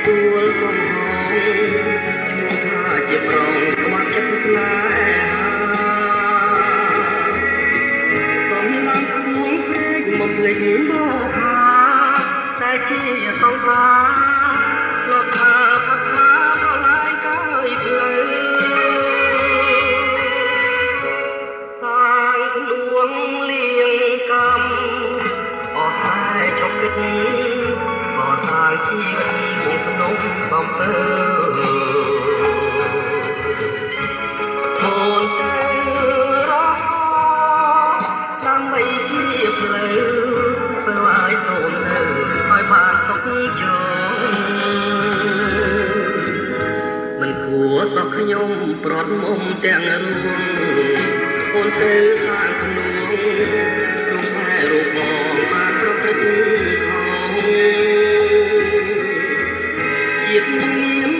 ទួលកំហងថាជាប្រងក្បត់ចិត្តស្នេហាកំឡាំងព្រួងព្រែកមកលេចមកថាតែជាសង្សារលោកថាផាត់ថាក៏ឡាយកើយផ្លូវតាងខ្លួនលៀងកម្មអស់ហើយជប់គិតក៏តាងជីវិតមកក្នុងបំពេអូនទៅរកដើម្បីជាផ្លូវទៅឲ្យសូមទៅឲ្យបានទុកជោមិនគួរតខ្ញុំប្រត់មុំទាំងរួមអូនទៅខាងក្នុងក្នុងខែរូបបងបានប្រព្រឹត្តខុសជាតិមាន